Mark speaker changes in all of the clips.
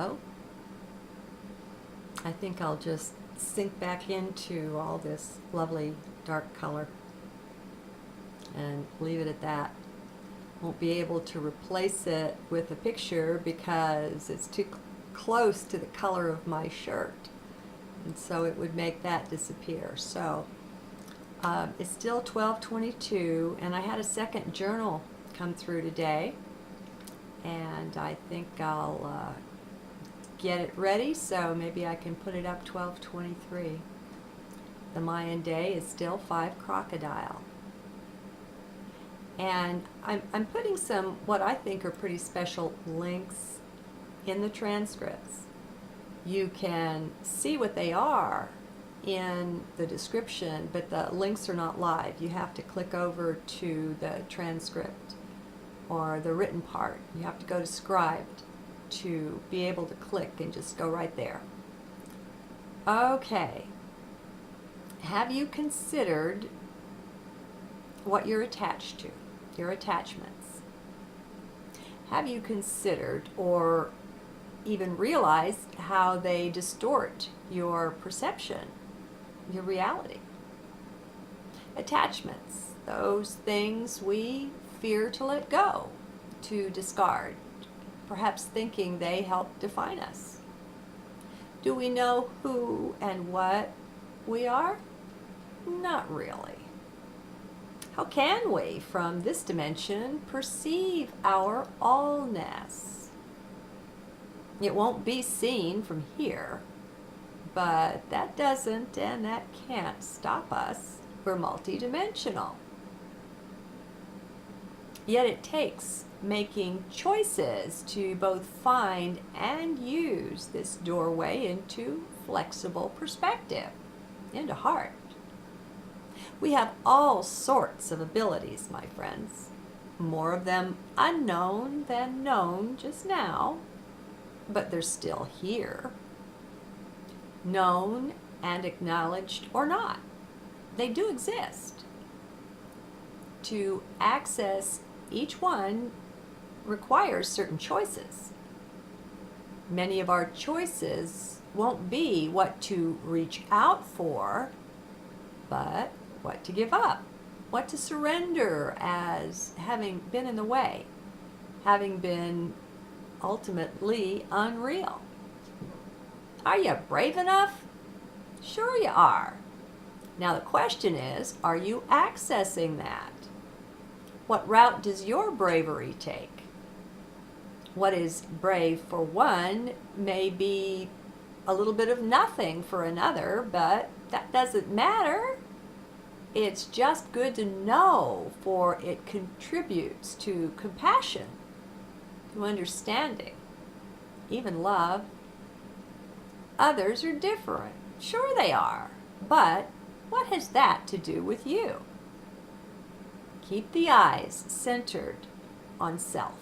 Speaker 1: Hello? I think I'll just sink back into all this lovely dark color and leave it at that. Won't be able to replace it with a picture because it's too close to the color of my shirt, and so it would make that disappear. So it's still 12:22, and I had a second journal come through today, and I think I'll get it ready so maybe I can put it up 12:23. The Mayan day is still 5 Crocodile. And I'm putting some what I think are pretty special links in the transcripts. You can see what they are in the description, but the links are not live. You have to click over to the transcript or the written part. You have to go to scribed to be able to click and just go right there. Okay. Have you considered what you're attached to? Your attachments. Have you considered or even realized how they distort your perception, your reality? Attachments, those things we fear to let go, to discard, perhaps thinking they help define us. Do we know who and what we are? Not really. How can we, from this dimension, perceive our allness? It won't be seen from here, but that doesn't and that can't stop us. We're multidimensional. Yet it takes making choices to both find and use this doorway into flexible perspective, into heart. We have all sorts of abilities, my friends. More of them unknown than known just now, but they're still here. Known and acknowledged or not, they do exist. To access each one requires certain choices. Many of our choices won't be what to reach out for, but what to give up, what to surrender as having been in the way, having been ultimately unreal. Are you brave enough? Sure you are. Now the question is, are you accessing that? What route does your bravery take? What is brave for one may be a little bit of nothing for another, but that doesn't matter. It's just good to know, for it contributes to compassion, to understanding, even love. Others are different. Sure they are. But what has that to do with you? Keep the eyes centered on self.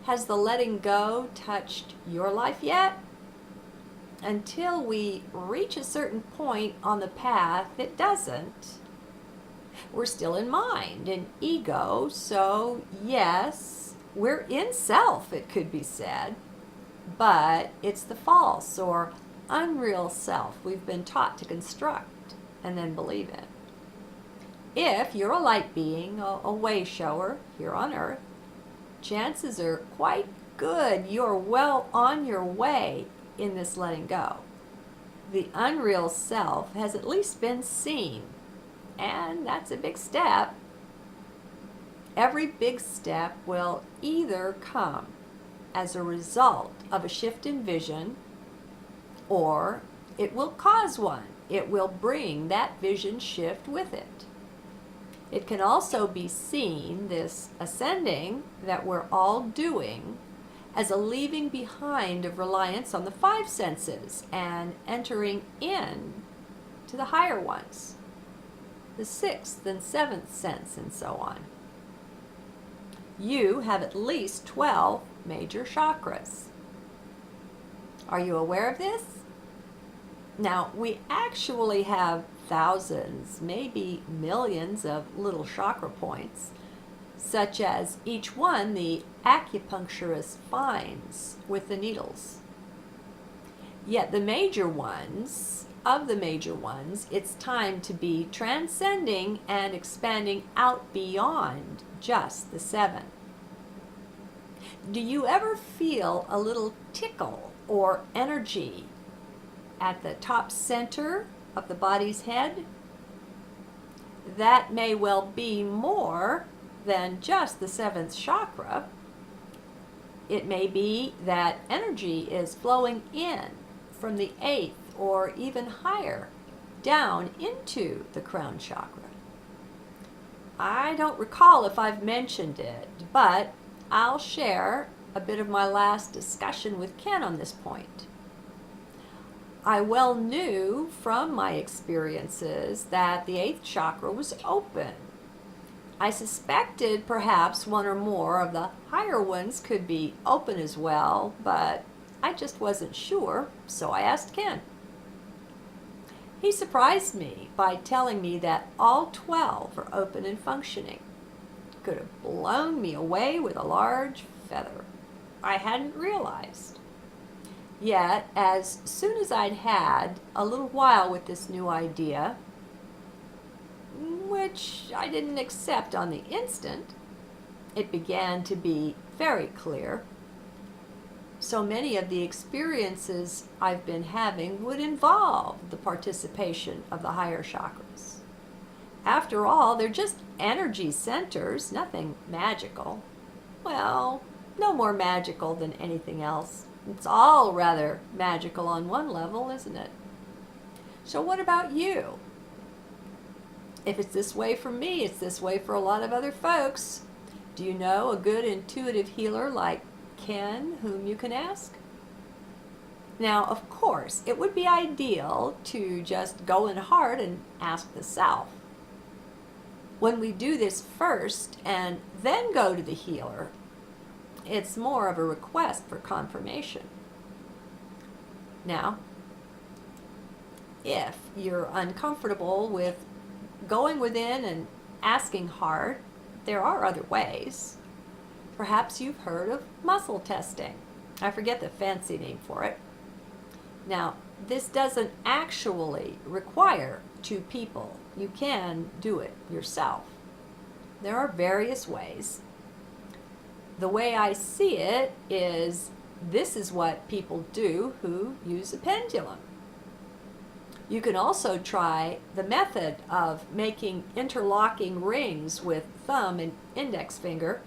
Speaker 1: Has the letting go touched your life yet? Until we reach a certain point on the path, it doesn't. We're still in mind and ego, so yes, we're in self, it could be said, but it's the false or unreal self we've been taught to construct and then believe in. If you're a light being, a way shower here on earth, chances are quite good you're well on your way in this letting go. The unreal self has at least been seen, and that's a big step. Every big step will either come as a result of a shift in vision, or it will cause one. It will bring that vision shift with it. It can also be seen, this ascending that we're all doing, as a leaving behind of reliance on the 5 senses and entering in to the higher ones, the 6th and 7th sense, and so on. You have at least 12 major chakras. Are you aware of this? Now, we actually have thousands, maybe millions of little chakra points, such as each one the acupuncturist finds with the needles. Yet the major ones, it's time to be transcending and expanding out beyond just the 7. Do you ever feel a little tickle or energy at the top center of the body's head? That may well be more than just the 7th chakra. It may be that energy is flowing in from the 8th or even higher down into the crown chakra. I don't recall if I've mentioned it, but I'll share a bit of my last discussion with Ken on this point. I well knew from my experiences that the 8th chakra was open. I suspected perhaps one or more of the higher ones could be open as well, but I just wasn't sure, so I asked Ken. He surprised me by telling me that all 12 are open and functioning. Could have blown me away with a large feather. I hadn't realized. Yet, as soon as I'd had a little while with this new idea, which I didn't accept on the instant, it began to be very clear. So many of the experiences I've been having would involve the participation of the higher chakras. After all, they're just energy centers, nothing magical. Well, no more magical than anything else. It's all rather magical on one level, isn't it? So what about you? If it's this way for me, it's this way for a lot of other folks. Do you know a good intuitive healer like Ken whom you can ask? Now, of course, it would be ideal to just go in heart and ask the self. When we do this first and then go to the healer, it's more of a request for confirmation. Now, if you're uncomfortable with going within and asking heart, there are other ways. Perhaps you've heard of muscle testing. I forget the fancy name for it. Now, this doesn't actually require 2 people. You can do it yourself. There are various ways. The way I see it is this is what people do who use a pendulum. You can also try the method of making interlocking rings with thumb and index finger,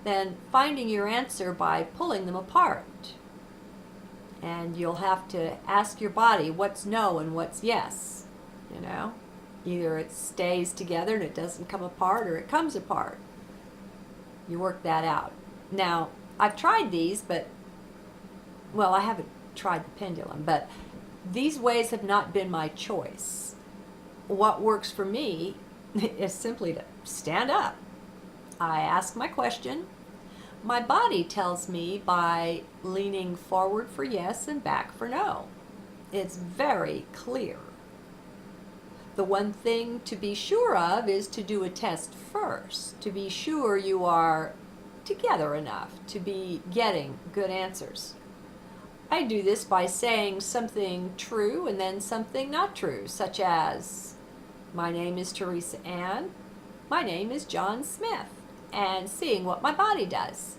Speaker 1: then finding your answer by pulling them apart. And you'll have to ask your body what's no and what's yes. You know, either it stays together and it doesn't come apart, or it comes apart. You work that out. Now, I've tried these, but, well, I haven't tried the pendulum, but these ways have not been my choice. What works for me is simply to stand up. I ask my question. My body tells me by leaning forward for yes and back for no. It's very clear. The one thing to be sure of is to do a test first, to be sure you are together enough to be getting good answers. I do this by saying something true and then something not true, such as, my name is Teresa Ann, my name is John Smith, and seeing what my body does.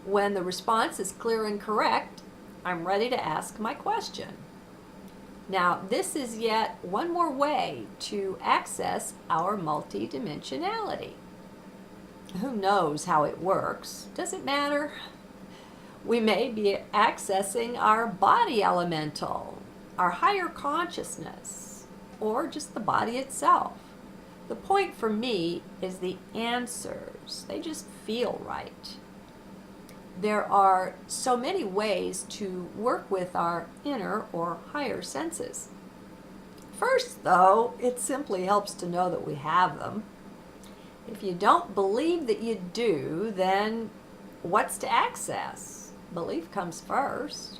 Speaker 1: When the response is clear and correct, I'm ready to ask my question. Now, this is yet one more way to access our multidimensionality. Who knows how it works? Does it matter? We may be accessing our body elemental, our higher consciousness, or just the body itself. The point for me is the answers. They just feel right. There are so many ways to work with our inner or higher senses. First, though, it simply helps to know that we have them. If you don't believe that you do, then what's to access? Belief comes first.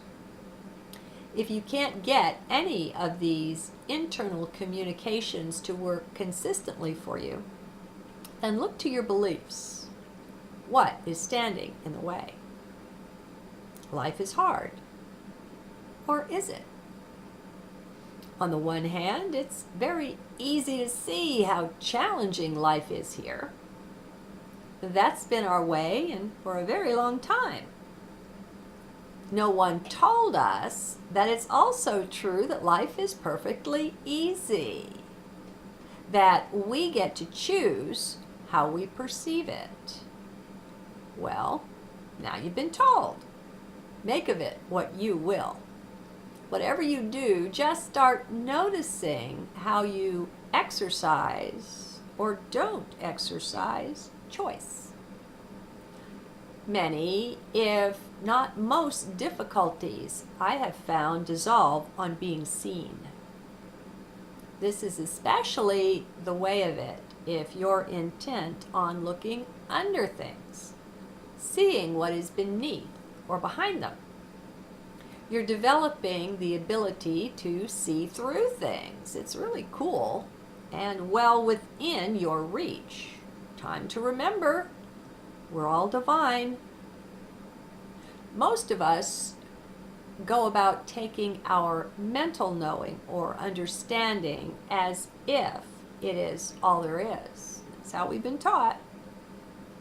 Speaker 1: If you can't get any of these internal communications to work consistently for you, and look to your beliefs. What is standing in the way? Life is hard. Or is it? On the one hand, it's very easy to see how challenging life is here. That's been our way and for a very long time. No one told us that it's also true that life is perfectly easy, that we get to choose how we perceive it. Well, now you've been told. Make of it what you will. Whatever you do, just start noticing how you exercise or don't exercise choice. Many, if not most, difficulties I have found dissolve on being seen. This is especially the way of it if you're intent on looking under things, seeing what is beneath or behind them. You're developing the ability to see through things. It's really cool and well within your reach. Time to remember, we're all divine. Most of us go about taking our mental knowing or understanding as if it is all there is. That's how we've been taught.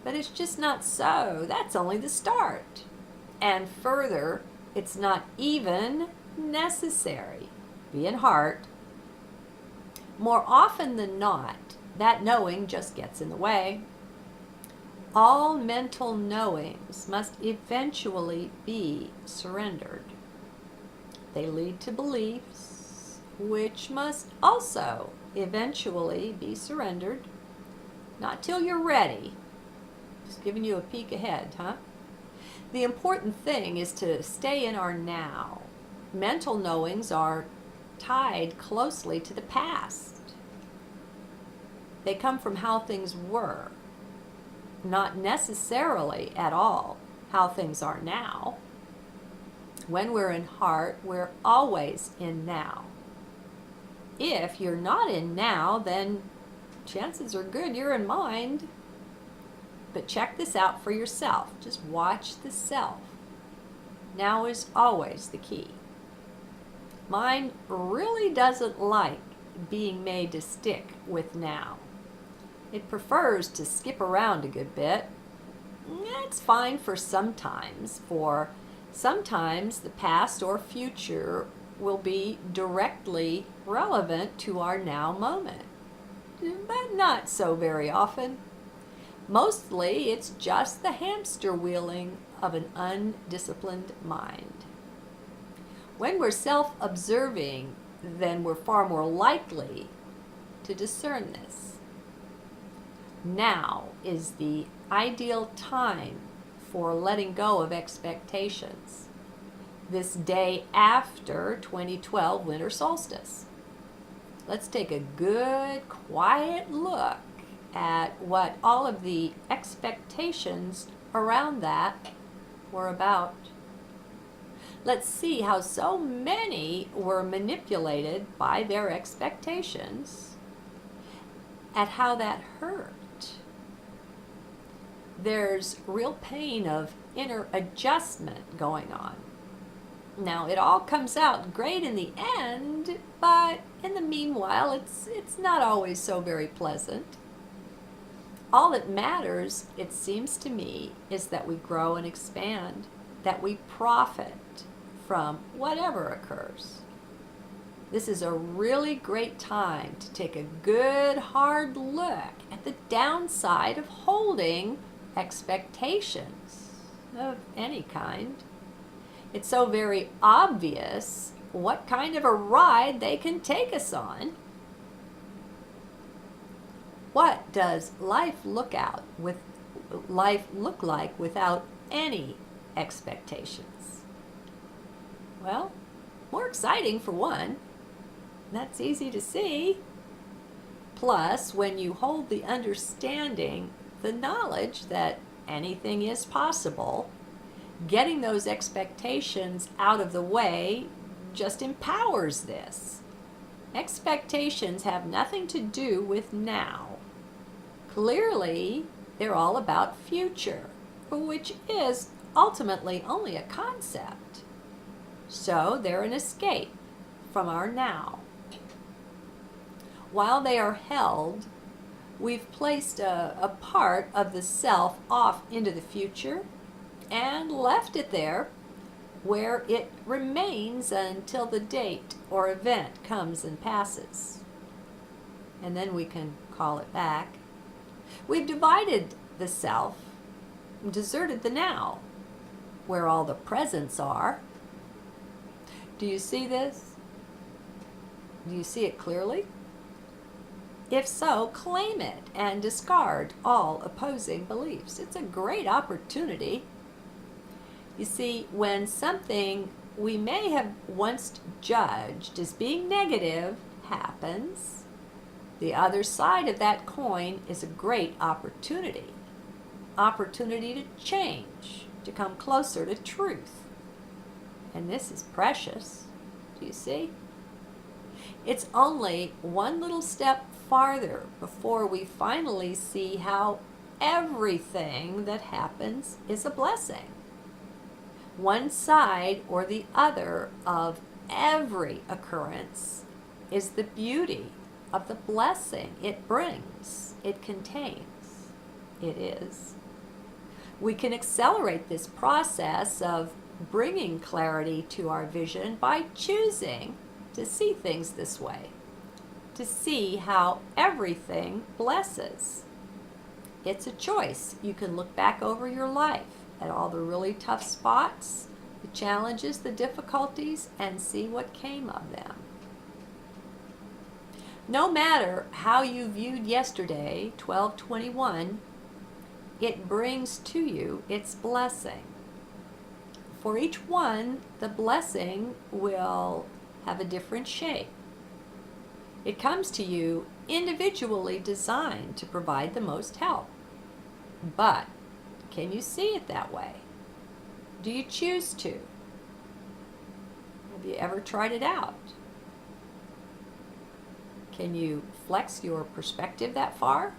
Speaker 1: But it's just not so. That's only the start. And further, it's not even necessary. Be in heart. More often than not, that knowing just gets in the way. All mental knowings must eventually be surrendered. They lead to beliefs, which must also eventually be surrendered. Not till you're ready. Just giving you a peek ahead, huh? The important thing is to stay in our now. Mental knowings are tied closely to the past. They come from how things were, not necessarily at all how things are now. When we're in heart, we're always in now. If you're not in now, then chances are good you're in mind. But check this out for yourself. Just watch the self. Now is always the key. Mind really doesn't like being made to stick with now. It prefers to skip around a good bit. That's fine for sometimes. For sometimes the past or future will be directly relevant to our now moment. But not so very often. Mostly it's just the hamster wheeling of an undisciplined mind. When we're self-observing, then we're far more likely to discern this. Now is the ideal time for letting go of expectations. This day after 2012 winter solstice. Let's take a good, quiet look at what all of the expectations around that were about. Let's see how so many were manipulated by their expectations, at how that hurt. There's real pain of inner adjustment going on. Now, it all comes out great in the end, but in the meanwhile, it's not always so very pleasant. All that matters, it seems to me, is that we grow and expand, that we profit from whatever occurs. This is a really great time to take a good hard look at the downside of holding expectations of any kind. It's so very obvious what kind of a ride they can take us on. What does life look like without any expectations? Well, more exciting for one. That's easy to see. Plus, when you hold the understanding, the knowledge that anything is possible, getting those expectations out of the way just empowers this. Expectations have nothing to do with now. Clearly, they're all about future, which is ultimately only a concept. So they're an escape from our now. While they are held, we've placed a part of the self off into the future and left it there where it remains until the date or event comes and passes. And then we can call it back. We've divided the self, deserted the now, where all the presents are. Do you see this? Do you see it clearly? If so, claim it and discard all opposing beliefs. It's a great opportunity. You see, when something we may have once judged as being negative happens, the other side of that coin is a great opportunity. Opportunity to change, to come closer to truth. And this is precious. Do you see? It's only one little step farther before we finally see how everything that happens is a blessing. One side or the other of every occurrence is the beauty of the blessing it brings, it contains, it is. We can accelerate this process of bringing clarity to our vision by choosing to see things this way, to see how everything blesses. It's a choice. You can look back over your life at all the really tough spots, the challenges, the difficulties, and see what came of them. No matter how you viewed yesterday, 12/21, it brings to you its blessing. For each one, the blessing will have a different shape. It comes to you individually designed to provide the most help. But can you see it that way? Do you choose to? Have you ever tried it out? Can you flex your perspective that far?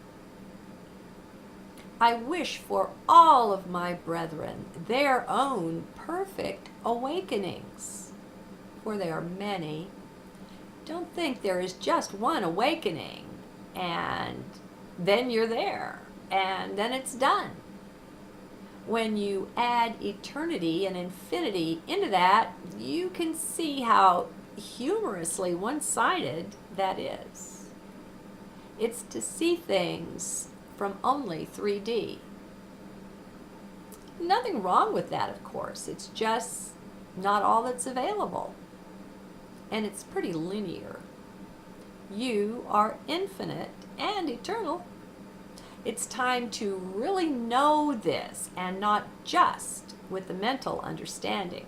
Speaker 1: I wish for all of my brethren their own perfect awakenings, for there are many. Don't think there is just one awakening and then you're there and then it's done. When you add eternity and infinity into that, you can see how humorously one-sided that is. It's to see things from only 3D. Nothing wrong with that, of course. It's just not all that's available. And it's pretty linear. You are infinite and eternal. It's time to really know this and not just with the mental understanding.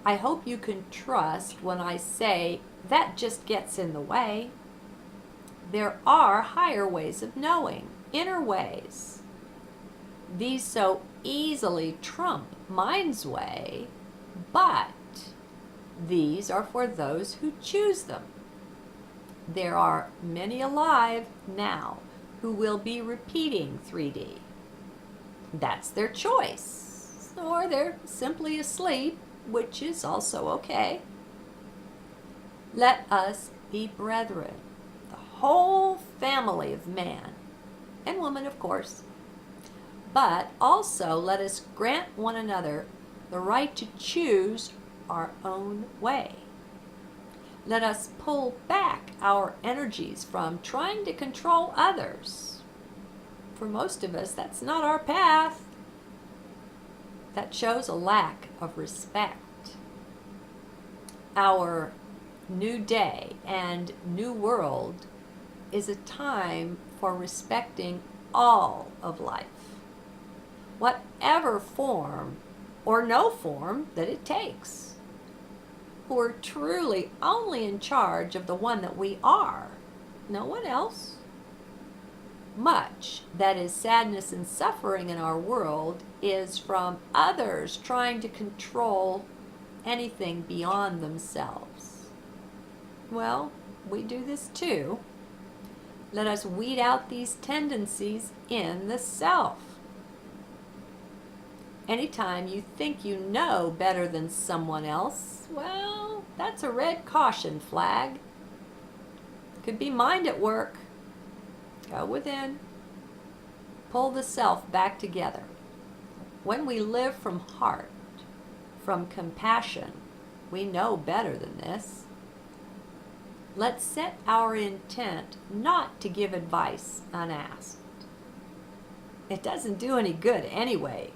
Speaker 1: I hope you can trust when I say that just gets in the way. There are higher ways of knowing, inner ways. These so easily trump mind's way, but these are for those who choose them. There are many alive now who will be repeating 3D. That's their choice. Or they're simply asleep, which is also okay. Let us be brethren, the whole family of man and woman, of course. But also let us grant one another the right to choose our own way. Let us pull back our energies from trying to control others. For most of us, that's not our path. That shows a lack of respect. Our new day and new world is a time for respecting all of life, whatever form or no form that it takes. We're truly only in charge of the one that we are, no one else. Much that is sadness and suffering in our world is from others trying to control anything beyond themselves. Well, we do this too. Let us weed out these tendencies in the self. Anytime you think you know better than someone else, well, that's a red caution flag. Could be mind at work. Go within. Pull the self back together. When we live from heart, from compassion, we know better than this. Let's set our intent not to give advice unasked. It doesn't do any good anyway.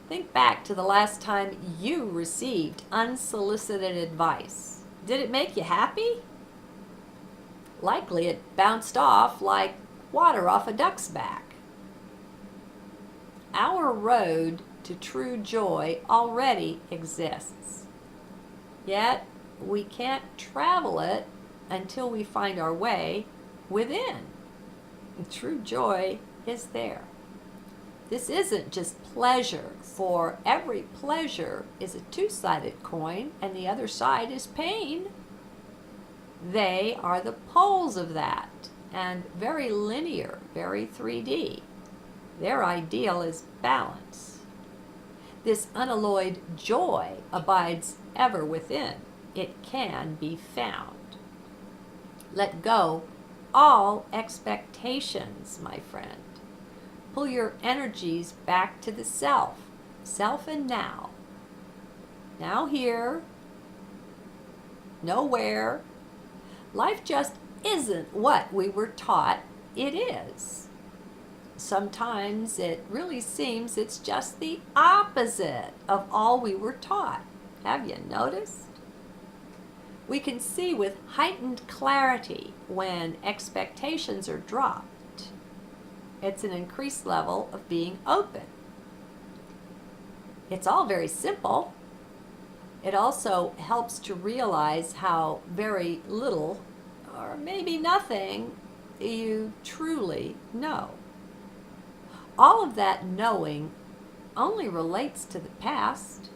Speaker 1: Think back to the last time you received unsolicited advice. Did it make you happy? Likely it bounced off like water off a duck's back. Our road to true joy already exists. Yet we can't travel it until we find our way within. True joy is there. This isn't just pleasure, for every pleasure is a two-sided coin, and the other side is pain. They are the poles of that, and very linear, very 3D. Their ideal is balance. This unalloyed joy abides ever within. It can be found. Let go all expectations, my friend. Pull your energies back to the self. Self and now. Now here. Nowhere. Life just isn't what we were taught it is. Sometimes it really seems it's just the opposite of all we were taught. Have you noticed? We can see with heightened clarity when expectations are dropped. It's an increased level of being open. It's all very simple. It also helps to realize how very little, or maybe nothing, you truly know. All of that knowing only relates to the past.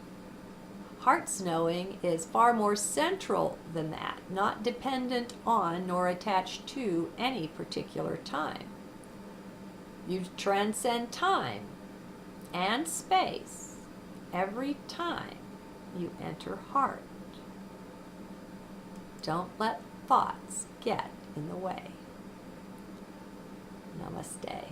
Speaker 1: Heart's knowing is far more central than that, not dependent on nor attached to any particular time. You transcend time and space every time you enter heart. Don't let thoughts get in the way. Namaste.